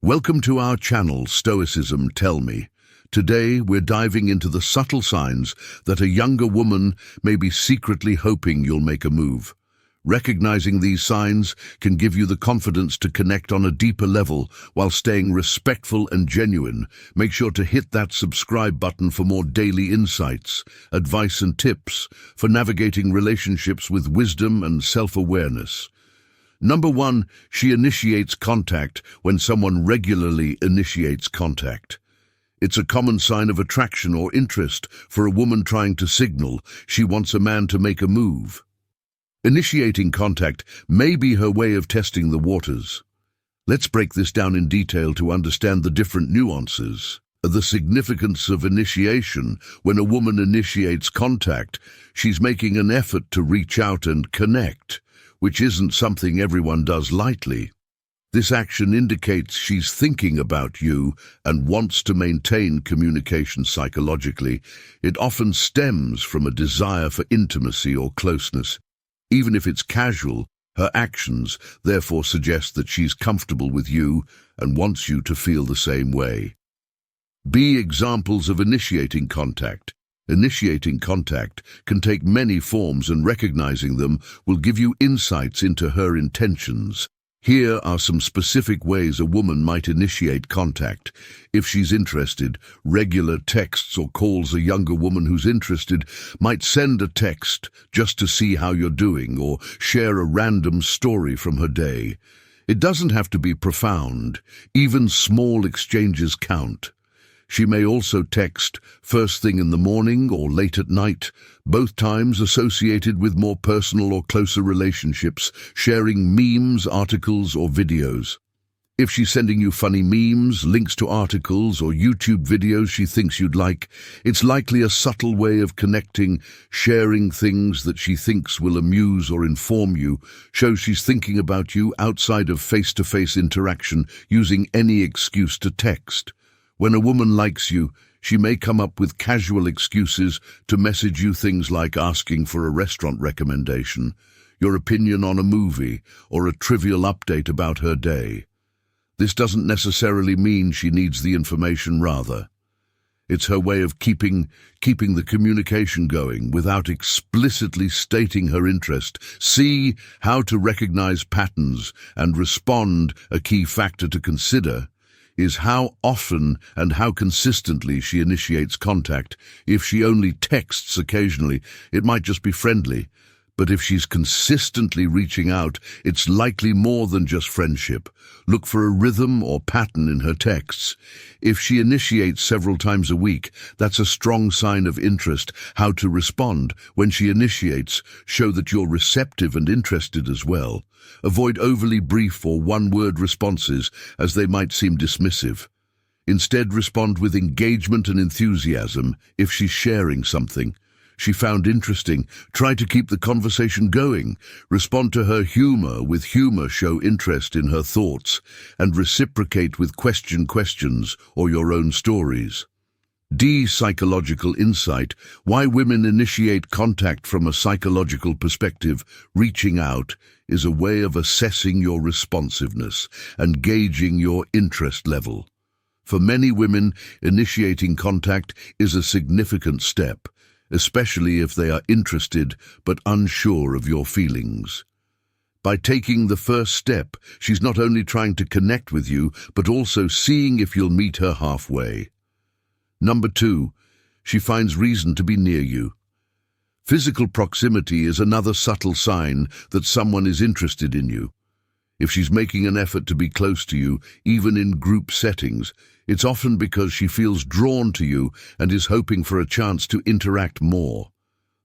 Welcome to our channel, Stoicism, Tell Me. Today, we're diving into the subtle signs that a younger woman may be secretly hoping you'll make a move. Recognizing these signs can give you the confidence to connect on a deeper level while staying respectful and genuine. Make sure to hit that subscribe button for more daily insights, advice and tips for navigating relationships with wisdom and self-awareness. Number 1, she initiates contact when someone regularly initiates contact. It's a common sign of attraction or interest for a woman trying to signal she wants a man to make a move. Initiating contact may be her way of testing the waters. Let's break this down in detail to understand the different nuances. The significance of initiation. When a woman initiates contact, she's making an effort to reach out and connect, which isn't something everyone does lightly. This action indicates she's thinking about you and wants to maintain communication psychologically. It often stems from a desire for intimacy or closeness. Even if it's casual, her actions therefore suggest that she's comfortable with you and wants you to feel the same way. B. Examples of initiating contact. Initiating contact can take many forms, and recognizing them will give you insights into her intentions. Here are some specific ways a woman might initiate contact. If she's interested, regular texts or calls. A younger woman who's interested might send a text just to see how you're doing or share a random story from her day. It doesn't have to be profound. Even small exchanges count. She may also text first thing in the morning or late at night, both times associated with more personal or closer relationships, sharing memes, articles, or videos. If she's sending you funny memes, links to articles, or YouTube videos she thinks you'd like, it's likely a subtle way of connecting. Sharing things that she thinks will amuse or inform you shows she's thinking about you outside of face-to-face interaction, using any excuse to text. When a woman likes you, she may come up with casual excuses to message you, things like asking for a restaurant recommendation, your opinion on a movie, or a trivial update about her day. This doesn't necessarily mean she needs the information, rather. It's her way of keeping the communication going without explicitly stating her interest. See how to recognize patterns and respond. A key factor to consider is how often and how consistently she initiates contact. If she only texts occasionally, it might just be friendly. But if she's consistently reaching out, it's likely more than just friendship. Look for a rhythm or pattern in her texts. If she initiates several times a week, that's a strong sign of interest. How to respond. When she initiates, show that you're receptive and interested as well. Avoid overly brief or one-word responses, as they might seem dismissive. Instead, respond with engagement and enthusiasm. If she's sharing something she found interesting, try to keep the conversation going. Respond to her humor with humor, show interest in her thoughts, and reciprocate with questions or your own stories. D. Psychological insight. Why women initiate contact from a psychological perspective. Reaching out is a way of assessing your responsiveness and gauging your interest level. For many women, initiating contact is a significant step, especially if they are interested but unsure of your feelings. By taking the first step, she's not only trying to connect with you, but also seeing if you'll meet her halfway. Number 2, she finds reason to be near you. Physical proximity is another subtle sign that someone is interested in you. If she's making an effort to be close to you, even in group settings, it's often because she feels drawn to you and is hoping for a chance to interact more.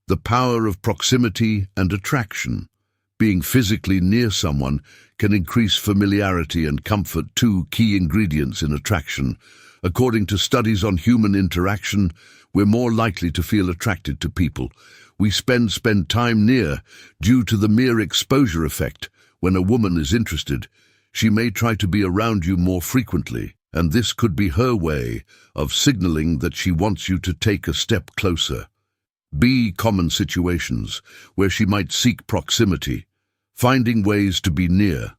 The power of proximity and attraction. Being physically near someone can increase familiarity and comfort, 2 key ingredients in attraction. According to studies on human interaction, we're more likely to feel attracted to people we spend time near due to the mere exposure effect. When a woman is interested, she may try to be around you more frequently, and this could be her way of signaling that she wants you to take a step closer. B. Common situations where she might seek proximity. Finding ways to be near.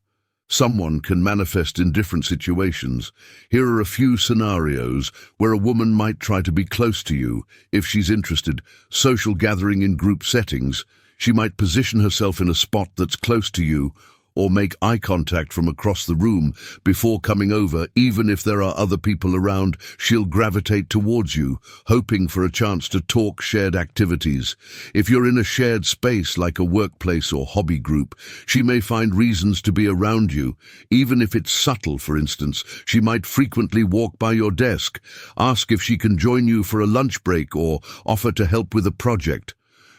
someone can manifest in different situations. Here are a few scenarios where a woman might try to be close to you if she's interested. Social gathering in group settings. She might position herself in a spot that's close to you or make eye contact from across the room before coming over. Even if there are other people around, she'll gravitate towards you, hoping for a chance to talk. Shared activities. If you're in a shared space like a workplace or hobby group, she may find reasons to be around you, even if it's subtle. For instance, she might frequently walk by your desk, ask if she can join you for a lunch break, or offer to help with a project.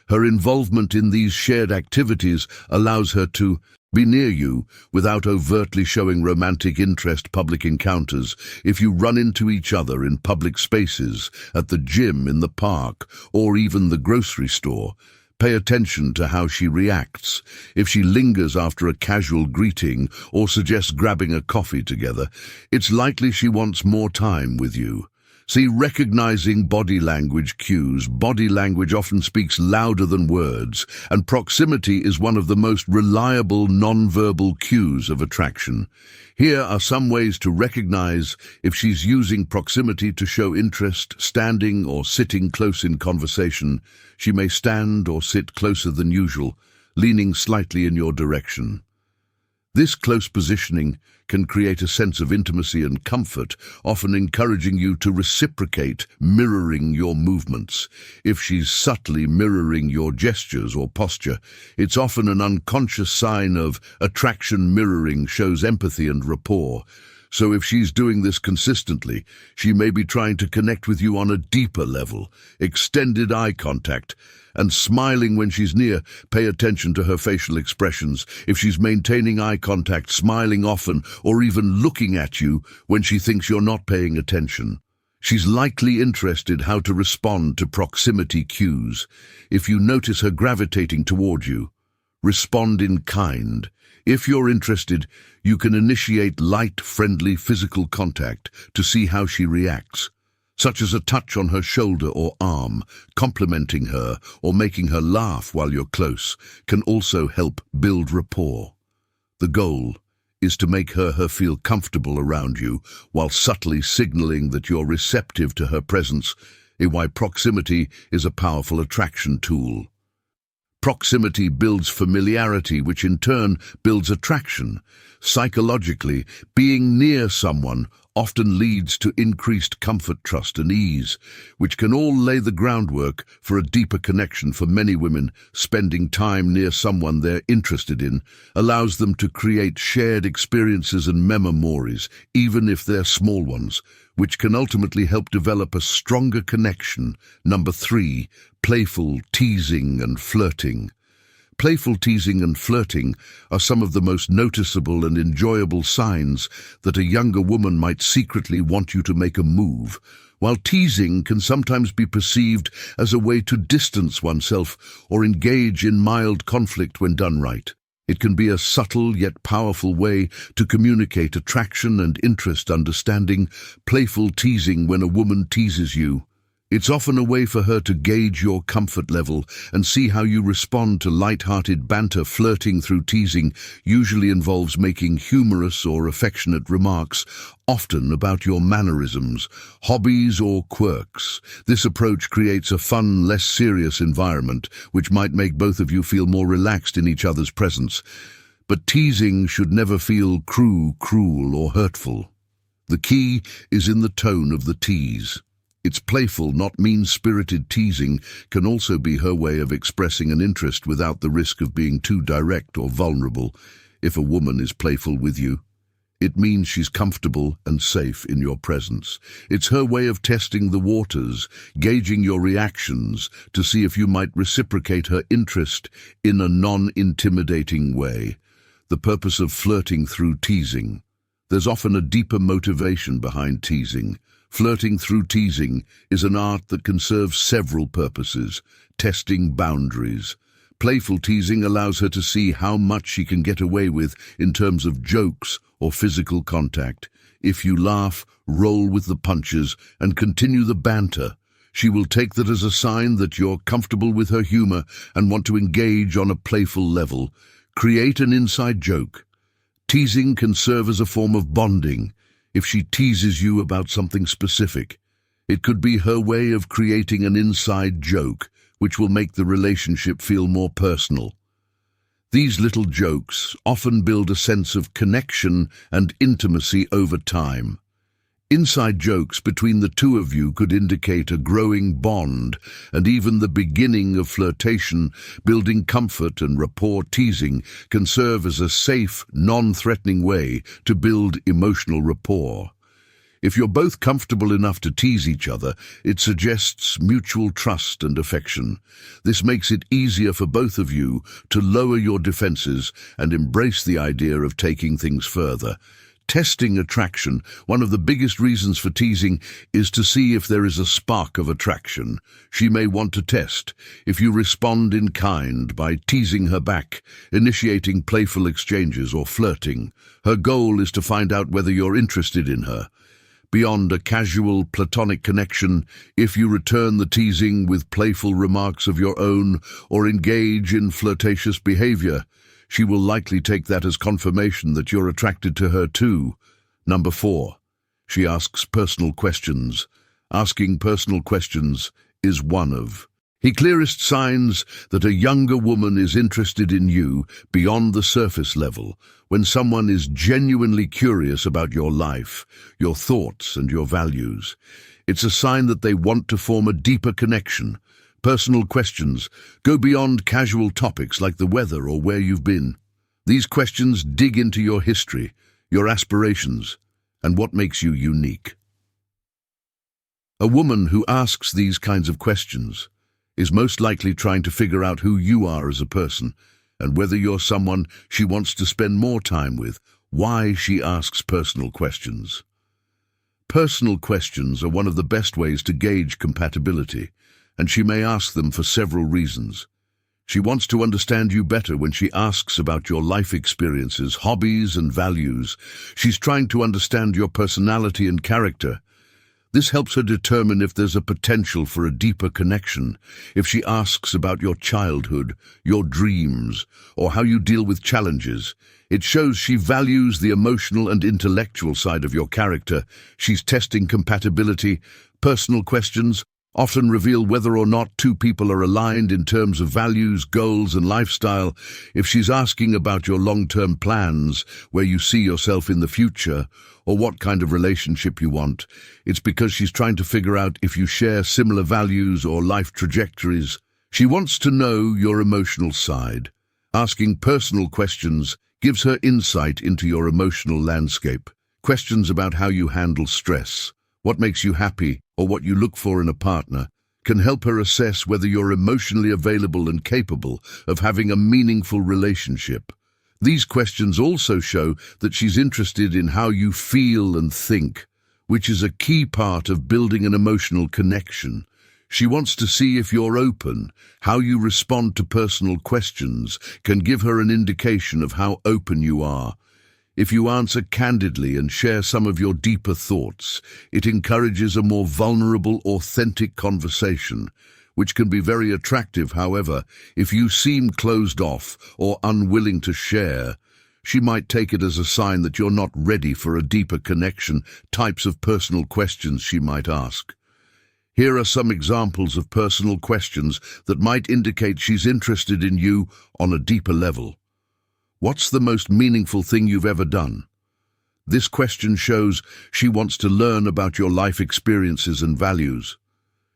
Her involvement in these shared activities allows her to be near you without overtly showing romantic interest. Public encounters. If you run into each other in public spaces, at the gym, in the park, or even the grocery store, pay attention to how she reacts. If she lingers after a casual greeting or suggests grabbing a coffee together, it's likely she wants more time with you. See, recognizing body language cues. Body language often speaks louder than words, and proximity is one of the most reliable non-verbal cues of attraction. Here are some ways to recognize if she's using proximity to show interest. Standing or sitting close in conversation. She may stand or sit closer than usual, leaning slightly in your direction. This close positioning can create a sense of intimacy and comfort, often encouraging you to reciprocate, mirroring your movements. If she's subtly mirroring your gestures or posture, it's often an unconscious sign of attraction. Mirroring shows empathy and rapport. So if she's doing this consistently, she may be trying to connect with you on a deeper level. Extended eye contact and smiling when she's near. Pay attention to her facial expressions. If she's maintaining eye contact, smiling often, or even looking at you when she thinks you're not paying attention, she's likely interested. How to respond to proximity cues. If you notice her gravitating toward you, respond in kind. If you're interested, you can initiate light, friendly physical contact to see how she reacts, such as a touch on her shoulder or arm. Complimenting her or making her laugh while you're close can also help build rapport. The goal is to make her feel comfortable around you while subtly signaling that you're receptive to her presence. Why proximity is a powerful attraction tool. Proximity builds familiarity, which in turn builds attraction. Psychologically, being near someone often leads to increased comfort, trust, and ease, which can all lay the groundwork for a deeper connection. For many women, spending time near someone they're interested in allows them to create shared experiences and memories, even if they're small ones, which can ultimately help develop a stronger connection. Number 3, playful, teasing, and flirting. Playful teasing and flirting are some of the most noticeable and enjoyable signs that a younger woman might secretly want you to make a move. While teasing can sometimes be perceived as a way to distance oneself or engage in mild conflict when done right, it can be a subtle yet powerful way to communicate attraction and interest. Understanding playful teasing. When a woman teases you, it's often a way for her to gauge your comfort level and see how you respond to light-hearted banter. Flirting through teasing usually involves making humorous or affectionate remarks, often about your mannerisms, hobbies, or quirks. This approach creates a fun, less serious environment, which might make both of you feel more relaxed in each other's presence. But teasing should never feel cruel, or hurtful. The key is in the tone of the tease. It's playful, not mean-spirited. Teasing can also be her way of expressing an interest without the risk of being too direct or vulnerable. If a woman is playful with you, it means she's comfortable and safe in your presence. It's her way of testing the waters, gauging your reactions to see if you might reciprocate her interest in a non-intimidating way. The purpose of flirting through teasing. There's often a deeper motivation behind teasing. Flirting through teasing is an art that can serve several purposes. Testing boundaries. Playful teasing allows her to see how much she can get away with in terms of jokes or physical contact. If you laugh, roll with the punches, and continue the banter, she will take that as a sign that you're comfortable with her humor and want to engage on a playful level. Create an inside joke. Teasing can serve as a form of bonding if she teases you about something specific. It could be her way of creating an inside joke, which will make the relationship feel more personal. These little jokes often build a sense of connection and intimacy over time. Inside jokes between the two of you could indicate a growing bond and even the beginning of flirtation. Building comfort and rapport. Teasing can serve as a safe, non-threatening way to build emotional rapport. If you're both comfortable enough to tease each other, it suggests mutual trust and affection. This makes it easier for both of you to lower your defenses and embrace the idea of taking things further. Testing attraction. One of the biggest reasons for teasing is to see if there is a spark of attraction. She may want to test if you respond in kind by teasing her back, initiating playful exchanges or flirting. Her goal is to find out whether you're interested in her. Beyond a casual, platonic connection, if you return the teasing with playful remarks of your own or engage in flirtatious behavior, she will likely take that as confirmation that you're attracted to her too. Number 4. She asks personal questions. Asking personal questions is one of the clearest signs that a younger woman is interested in you beyond the surface level. When someone is genuinely curious about your life, your thoughts, and your values, it's a sign that they want to form a deeper connection. Personal questions go beyond casual topics like the weather or where you've been. These questions dig into your history, your aspirations, and what makes you unique. A woman who asks these kinds of questions is most likely trying to figure out who you are as a person and whether you're someone she wants to spend more time with. Why she asks personal questions. Personal questions are one of the best ways to gauge compatibility, and she may ask them for several reasons. She wants to understand you better when she asks about your life experiences, hobbies, and values. She's trying to understand your personality and character. This helps her determine if there's a potential for a deeper connection. If she asks about your childhood, your dreams, or how you deal with challenges, it shows she values the emotional and intellectual side of your character. She's testing compatibility. Personal questions often reveal whether or not two people are aligned in terms of values, goals, and lifestyle. If she's asking about your long-term plans, where you see yourself in the future, or what kind of relationship you want, it's because she's trying to figure out if you share similar values or life trajectories. She wants to know your emotional side. Asking personal questions gives her insight into your emotional landscape. Questions about how you handle stress, what makes you happy, or what you look for in a partner can help her assess whether you're emotionally available and capable of having a meaningful relationship. These questions also show that she's interested in how you feel and think, which is a key part of building an emotional connection. She wants to see if you're open. How you respond to personal questions can give her an indication of how open you are. If you answer candidly and share some of your deeper thoughts, it encourages a more vulnerable, authentic conversation, which can be very attractive. However, if you seem closed off or unwilling to share, she might take it as a sign that you're not ready for a deeper connection. Types of personal questions she might ask. Here are some examples of personal questions that might indicate she's interested in you on a deeper level. What's the most meaningful thing you've ever done? This question shows she wants to learn about your life experiences and values.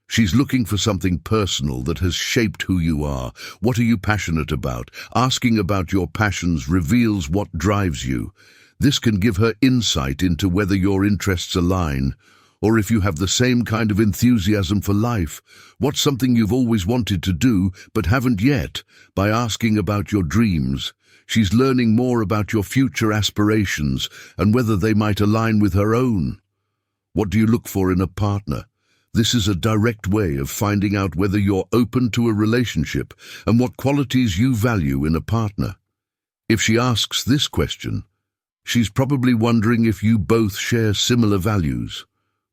She's looking for something personal that has shaped who you are. What are you passionate about? Asking about your passions reveals what drives you. This can give her insight into whether your interests align, or if you have the same kind of enthusiasm for life. What's something you've always wanted to do but haven't yet? By asking about your dreams, she's learning more about your future aspirations and whether they might align with her own. What do you look for in a partner? This is a direct way of finding out whether you're open to a relationship and what qualities you value in a partner. If she asks this question, she's probably wondering if you both share similar values.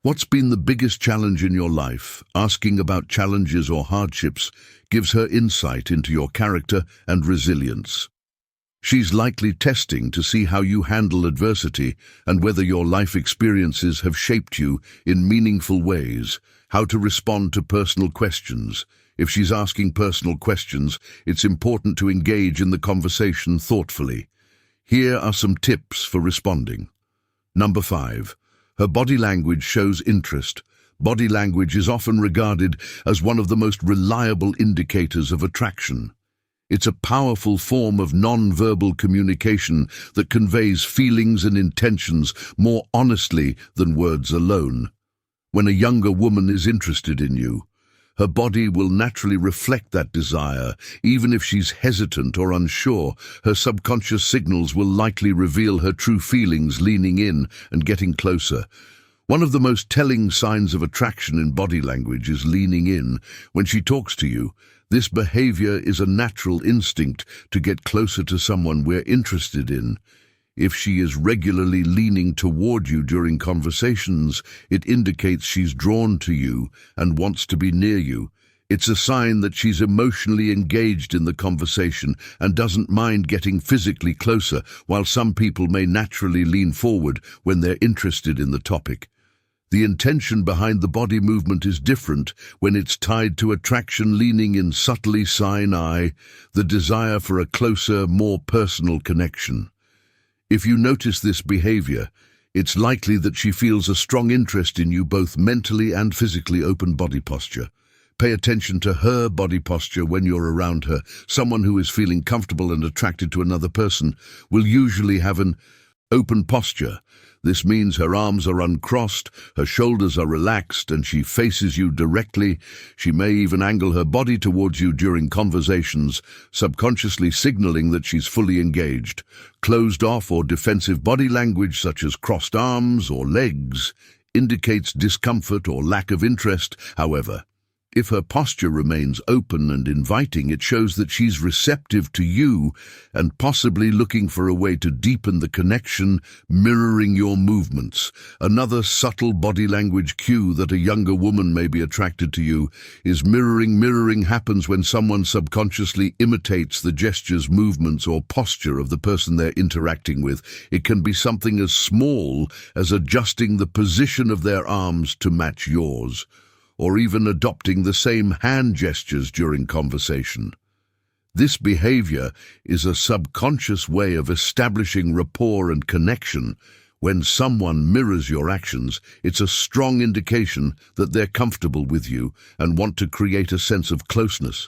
What's been the biggest challenge in your life? Asking about challenges or hardships gives her insight into your character and resilience. She's likely testing to see how you handle adversity and whether your life experiences have shaped you in meaningful ways, how to respond to personal questions. If she's asking personal questions, it's important to engage in the conversation thoughtfully. Here are some tips for responding. Number 5. Her body language shows interest. Body language is often regarded as one of the most reliable indicators of attraction. It's a powerful form of non-verbal communication that conveys feelings and intentions more honestly than words alone. When a younger woman is interested in you, her body will naturally reflect that desire. Even if she's hesitant or unsure, her subconscious signals will likely reveal her true feelings, leaning in and getting closer. One of the most telling signs of attraction in body language is leaning in. When she talks to you, this behavior is a natural instinct to get closer to someone we're interested in. If she is regularly leaning toward you during conversations, it indicates she's drawn to you and wants to be near you. It's a sign that she's emotionally engaged in the conversation and doesn't mind getting physically closer, while some people may naturally lean forward when they're interested in the topic. The intention behind the body movement is different when it's tied to attraction. Leaning in subtly signs the desire for a closer, more personal connection. If you notice this behavior, it's likely that she feels a strong interest in you both mentally and physically. Open body posture. Pay attention to her body posture when you're around her. Someone who is feeling comfortable and attracted to another person will usually have an open posture. This means her arms are uncrossed, her shoulders are relaxed, and she faces you directly. She may even angle her body towards you during conversations, subconsciously signaling that she's fully engaged. Closed off or defensive body language, such as crossed arms or legs, indicates discomfort or lack of interest. However, if her posture remains open and inviting, it shows that she's receptive to you and possibly looking for a way to deepen the connection. Mirroring your movements. Another subtle body language cue that a younger woman may be attracted to you is mirroring. Mirroring happens when someone subconsciously imitates the gestures, movements, or posture of the person they're interacting with. It can be something as small as adjusting the position of their arms to match yours, or even adopting the same hand gestures during conversation. This behavior is a subconscious way of establishing rapport and connection. When someone mirrors your actions, it's a strong indication that they're comfortable with you and want to create a sense of closeness.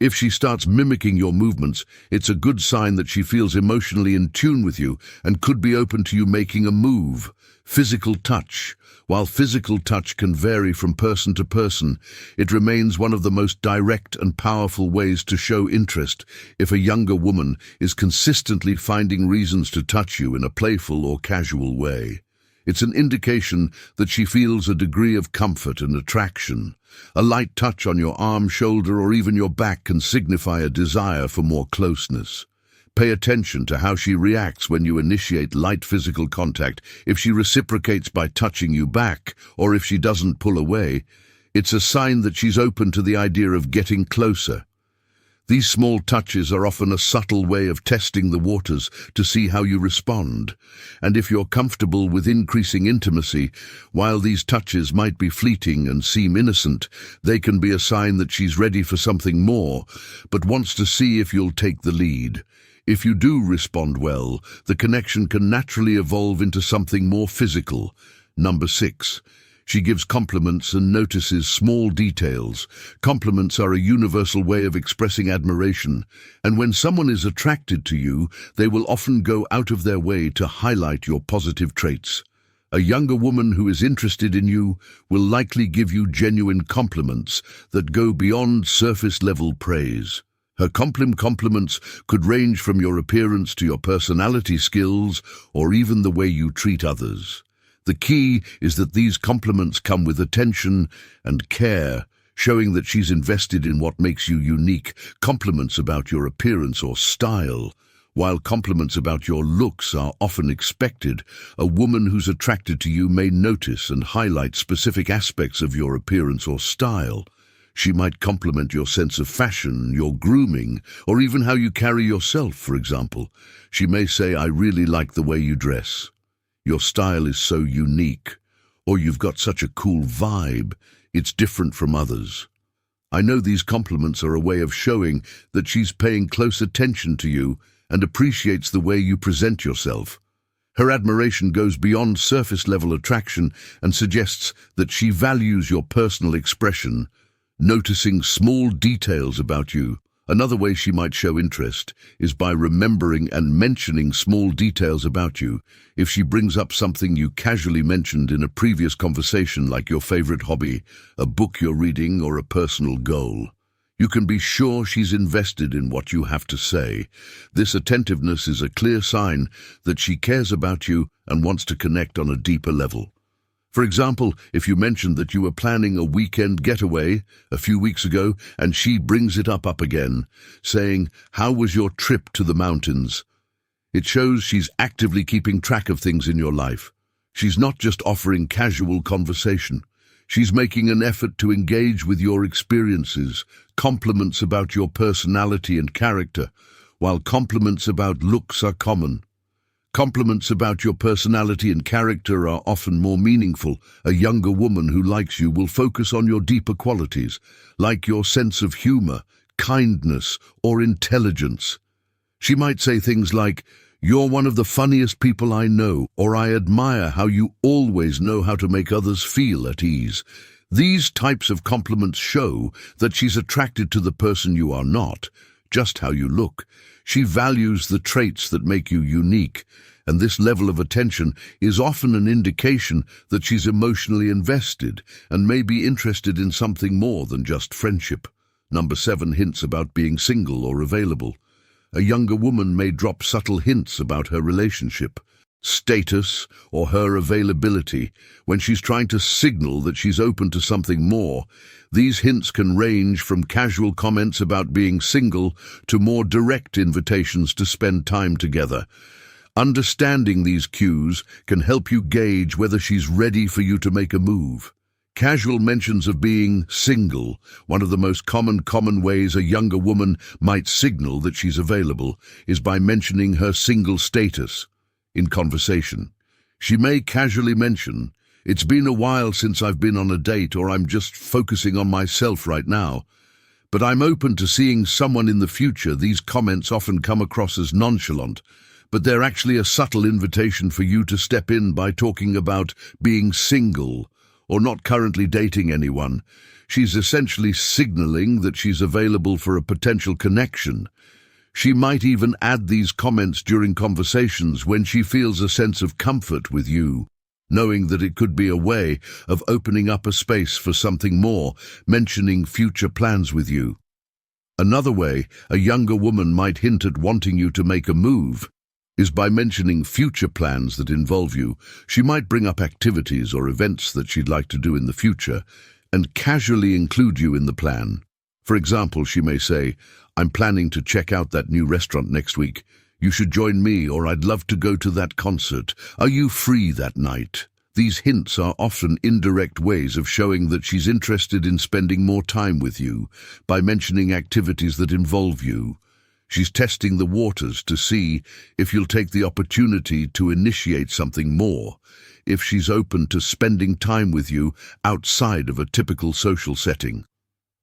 If she starts mimicking your movements, it's a good sign that she feels emotionally in tune with you and could be open to you making a move. Physical touch. While physical touch can vary from person to person, it remains one of the most direct and powerful ways to show interest. If a younger woman is consistently finding reasons to touch you in a playful or casual way, it's an indication that she feels a degree of comfort and attraction. A light touch on your arm, shoulder, or even your back can signify a desire for more closeness. Pay attention to how she reacts when you initiate light physical contact. If she reciprocates by touching you back, or if she doesn't pull away, it's a sign that she's open to the idea of getting closer. These small touches are often a subtle way of testing the waters to see how you respond. And if you're comfortable with increasing intimacy, while these touches might be fleeting and seem innocent, they can be a sign that she's ready for something more, but wants to see if you'll take the lead. If you do respond well, the connection can naturally evolve into something more physical. Number 6. She gives compliments and notices small details. Compliments are a universal way of expressing admiration, and when someone is attracted to you, they will often go out of their way to highlight your positive traits. A younger woman who is interested in you will likely give you genuine compliments that go beyond surface-level praise. Her compliments could range from your appearance to your personality skills, or even the way you treat others. The key is that these compliments come with attention and care, showing that she's invested in what makes you unique. Compliments about your appearance or style, while compliments about your looks are often expected, a woman who's attracted to you may notice and highlight specific aspects of your appearance or style. She might compliment your sense of fashion, your grooming, or even how you carry yourself, for example. She may say, "I really like the way you dress. Your style is so unique," or "You've got such a cool vibe. It's different from others." I know these compliments are a way of showing that she's paying close attention to you and appreciates the way you present yourself. Her admiration goes beyond surface-level attraction and suggests that she values your personal expression, noticing small details about you. Another way she might show interest is by remembering and mentioning small details about you. If she brings up something you casually mentioned in a previous conversation, like your favorite hobby, a book you're reading, or a personal goal, you can be sure she's invested in what you have to say. This attentiveness is a clear sign that she cares about you and wants to connect on a deeper level. For example, if you mentioned that you were planning a weekend getaway a few weeks ago and she brings it up again, saying, "How was your trip to the mountains?" It shows she's actively keeping track of things in your life. She's not just offering casual conversation. She's making an effort to engage with your experiences, compliments about your personality and character, while compliments about looks are common. Compliments about your personality and character are often more meaningful. A younger woman who likes you will focus on your deeper qualities, like your sense of humor, kindness, or intelligence. She might say things like, "You're one of the funniest people I know," or "I admire how you always know how to make others feel at ease." These types of compliments show that she's attracted to the person you are, not just how you look. She values the traits that make you unique, and this level of attention is often an indication that she's emotionally invested and may be interested in something more than just friendship. Number 7, hints about being single or available. A younger woman may drop subtle hints about her relationship, status, or her availability when she's trying to signal that she's open to something more. These hints can range from casual comments about being single to more direct invitations to spend time together. Understanding these cues can help you gauge whether she's ready for you to make a move. Casual mentions of being single, one of the most common ways a younger woman might signal that she's available, is by mentioning her single status in conversation. She may casually mention, "It's been a while since I've been on a date," or "I'm just focusing on myself right now, but I'm open to seeing someone in the future." These comments often come across as nonchalant, but they're actually a subtle invitation for you to step in by talking about being single or not currently dating anyone. She's essentially signaling that she's available for a potential connection. She might even add these comments during conversations when she feels a sense of comfort with you, knowing that it could be a way of opening up a space for something more, mentioning future plans with you. Another way a younger woman might hint at wanting you to make a move is by mentioning future plans that involve you. She might bring up activities or events that she'd like to do in the future and casually include you in the plan. For example, she may say, "I'm planning to check out that new restaurant next week. You should join me," or "I'd love to go to that concert. Are you free that night?" These hints are often indirect ways of showing that she's interested in spending more time with you by mentioning activities that involve you. She's testing the waters to see if you'll take the opportunity to initiate something more, if she's open to spending time with you outside of a typical social setting.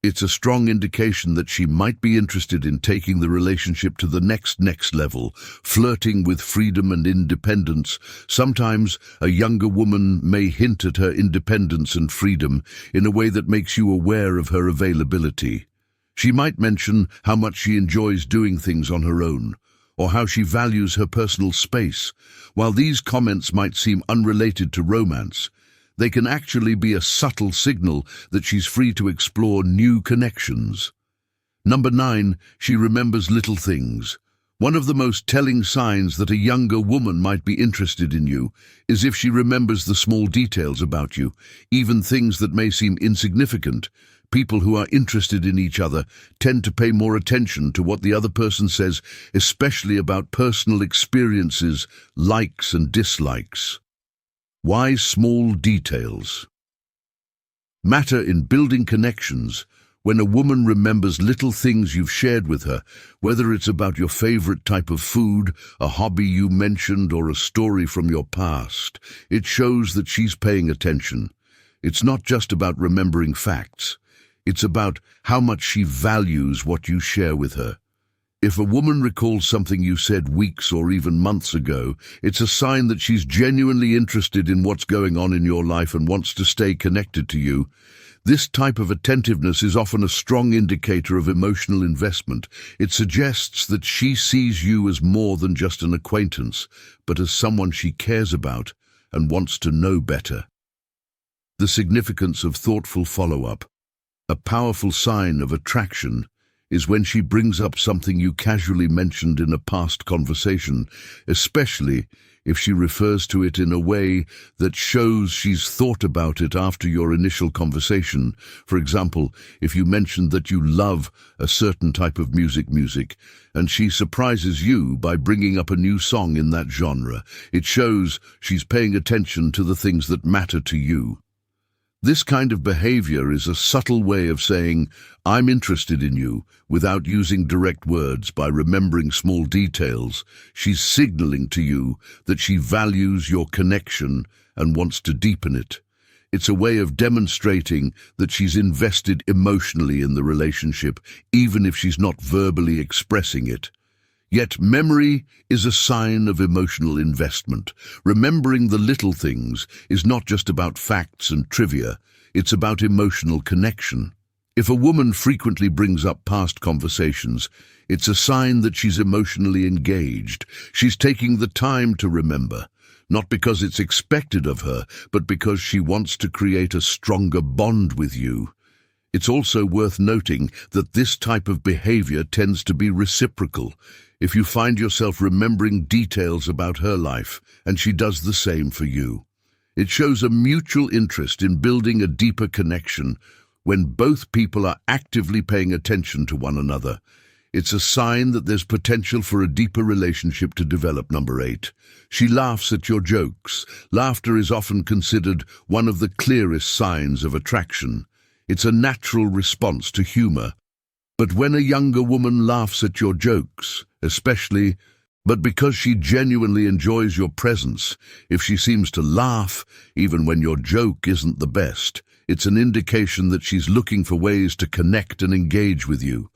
It's a strong indication that she might be interested in taking the relationship to the next level, flirting with freedom and independence. Sometimes a younger woman may hint at her independence and freedom in a way that makes you aware of her availability. She might mention how much she enjoys doing things on her own, or how she values her personal space. While these comments might seem unrelated to romance, they can actually be a subtle signal that she's free to explore new connections. Number 9, she remembers little things. One of the most telling signs that a younger woman might be interested in you is if she remembers the small details about you, even things that may seem insignificant. People who are interested in each other tend to pay more attention to what the other person says, especially about personal experiences, likes and dislikes. Why small details matter in building connections. When a woman remembers little things you've shared with her, whether it's about your favorite type of food, a hobby you mentioned, or a story from your past, it shows that she's paying attention. It's not just about remembering facts. It's about how much she values what you share with her. If a woman recalls something you said weeks or even months ago, it's a sign that she's genuinely interested in what's going on in your life and wants to stay connected to you. This type of attentiveness is often a strong indicator of emotional investment. It suggests that she sees you as more than just an acquaintance, but as someone she cares about and wants to know better. The significance of thoughtful follow-up. A powerful sign of attraction is when she brings up something you casually mentioned in a past conversation, especially if she refers to it in a way that shows she's thought about it after your initial conversation. For example, if you mentioned that you love a certain type of music, and she surprises you by bringing up a new song in that genre, it shows she's paying attention to the things that matter to you. This kind of behavior is a subtle way of saying, "I'm interested in you," without using direct words. By remembering small details, she's signaling to you that she values your connection and wants to deepen it. It's a way of demonstrating that she's invested emotionally in the relationship, even if she's not verbally expressing it. Yet memory is a sign of emotional investment. Remembering the little things is not just about facts and trivia, it's about emotional connection. If a woman frequently brings up past conversations, it's a sign that she's emotionally engaged. She's taking the time to remember, not because it's expected of her, but because she wants to create a stronger bond with you. It's also worth noting that this type of behavior tends to be reciprocal. If you find yourself remembering details about her life, and she does the same for you, it shows a mutual interest in building a deeper connection. When both people are actively paying attention to one another, it's a sign that there's potential for a deeper relationship to develop. Number 8. She laughs at your jokes. Laughter is often considered one of the clearest signs of attraction. It's a natural response to humor. But when a younger woman laughs at your jokes, but because she genuinely enjoys your presence, if she seems to laugh even when your joke isn't the best, it's an indication that she's looking for ways to connect and engage with you.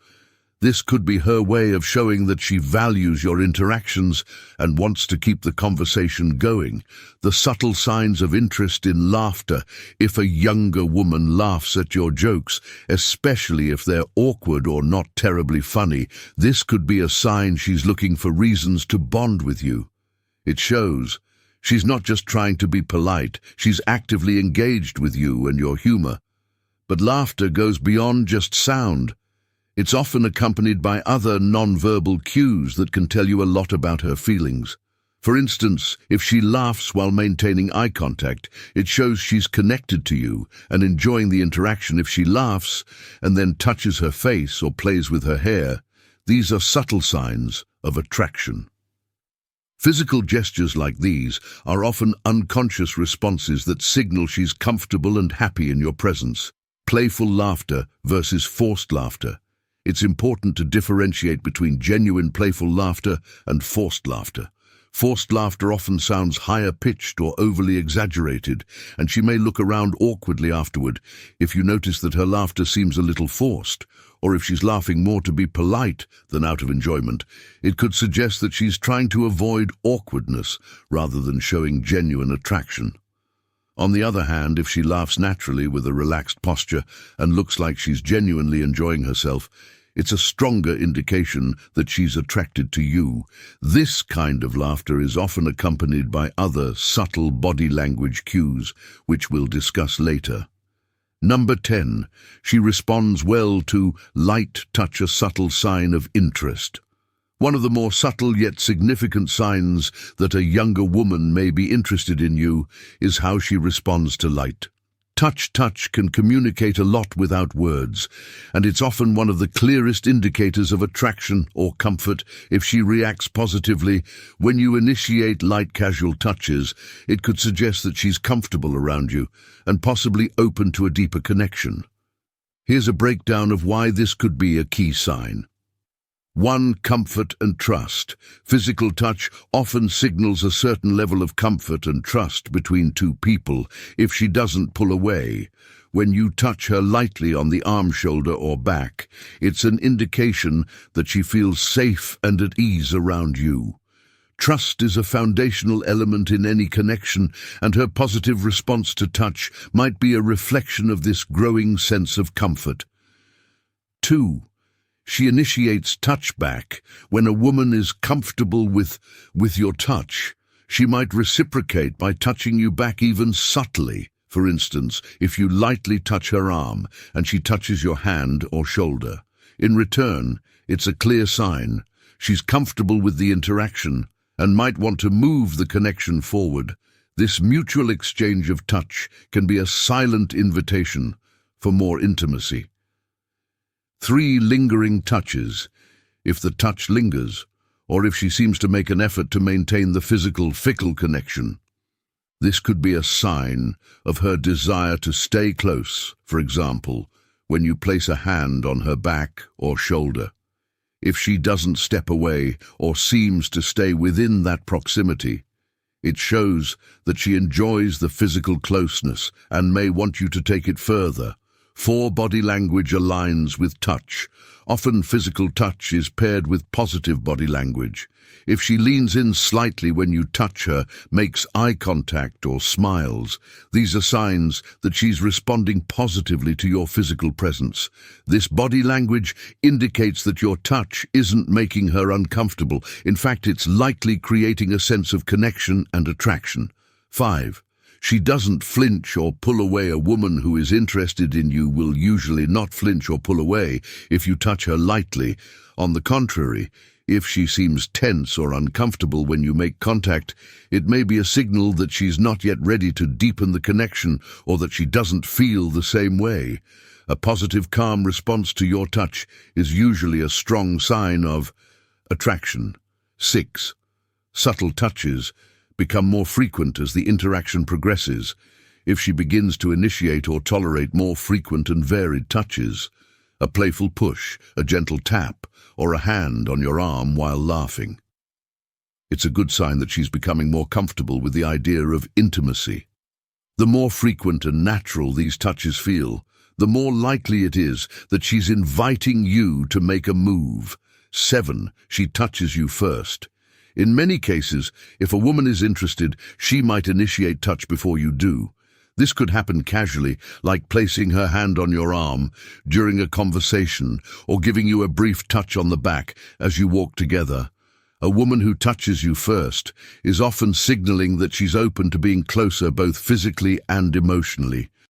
This could be her way of showing that she values your interactions and wants to keep the conversation going. The subtle signs of interest in laughter. If a younger woman laughs at your jokes, especially if they're awkward or not terribly funny, this could be a sign she's looking for reasons to bond with you. It shows she's not just trying to be polite, she's actively engaged with you and your humor. But laughter goes beyond just sound. It's often accompanied by other non-verbal cues that can tell you a lot about her feelings. For instance, if she laughs while maintaining eye contact, it shows she's connected to you and enjoying the interaction. If she laughs and then touches her face or plays with her hair, these are subtle signs of attraction. Physical gestures like these are often unconscious responses that signal she's comfortable and happy in your presence. Playful laughter versus forced laughter. It's important to differentiate between genuine playful laughter and forced laughter. Forced laughter often sounds higher-pitched or overly exaggerated, and she may look around awkwardly afterward. If you notice that her laughter seems a little forced, or if she's laughing more to be polite than out of enjoyment, it could suggest that she's trying to avoid awkwardness rather than showing genuine attraction. On the other hand, if she laughs naturally with a relaxed posture and looks like she's genuinely enjoying herself, it's a stronger indication that she's attracted to you. This kind of laughter is often accompanied by other subtle body language cues, which we'll discuss later. Number 10. She responds well to light touch, a subtle sign of interest. One of the more subtle yet significant signs that a younger woman may be interested in you is how she responds to light touch can communicate a lot without words, and it's often one of the clearest indicators of attraction or comfort. If she reacts positively when you initiate light casual touches, it could suggest that she's comfortable around you and possibly open to a deeper connection. Here's a breakdown of why this could be a key sign. 1. Comfort and trust. Physical touch often signals a certain level of comfort and trust between two people if she doesn't pull away. When you touch her lightly on the arm, shoulder, or back, it's an indication that she feels safe and at ease around you. Trust is a foundational element in any connection, and her positive response to touch might be a reflection of this growing sense of comfort. 2. She initiates touch back. When a woman is comfortable with your touch, she might reciprocate by touching you back even subtly. For instance, if you lightly touch her arm and she touches your hand or shoulder. In return, it's a clear sign she's comfortable with the interaction and might want to move the connection forward. This mutual exchange of touch can be a silent invitation for more intimacy. 3. Lingering touches. If the touch lingers, or if she seems to make an effort to maintain the physical, fickle connection, this could be a sign of her desire to stay close. For example, when you place a hand on her back or shoulder. If she doesn't step away or seems to stay within that proximity, it shows that she enjoys the physical closeness and may want you to take it further. 4. Body language aligns with touch. Often physical touch is paired with positive body language. If she leans in slightly when you touch her, makes eye contact or smiles, these are signs that she's responding positively to your physical presence. This body language indicates that your touch isn't making her uncomfortable. In fact, it's likely creating a sense of connection and attraction. 5. She doesn't flinch or pull away. A woman who is interested in you will usually not flinch or pull away if you touch her lightly. On the contrary, if she seems tense or uncomfortable when you make contact, it may be a signal that she's not yet ready to deepen the connection or that she doesn't feel the same way. A positive, calm response to your touch is usually a strong sign of attraction. 6. Subtle touches become more frequent as the interaction progresses. If she begins to initiate or tolerate more frequent and varied touches, a playful push, a gentle tap, or a hand on your arm while laughing, it's a good sign that she's becoming more comfortable with the idea of intimacy. The more frequent and natural these touches feel, the more likely it is that she's inviting you to make a move. 7. She touches you first. In many cases, if a woman is interested, she might initiate touch before you do. This could happen casually, like placing her hand on your arm during a conversation or giving you a brief touch on the back as you walk together. A woman who touches you first is often signaling that she's open to being closer both physically and emotionally.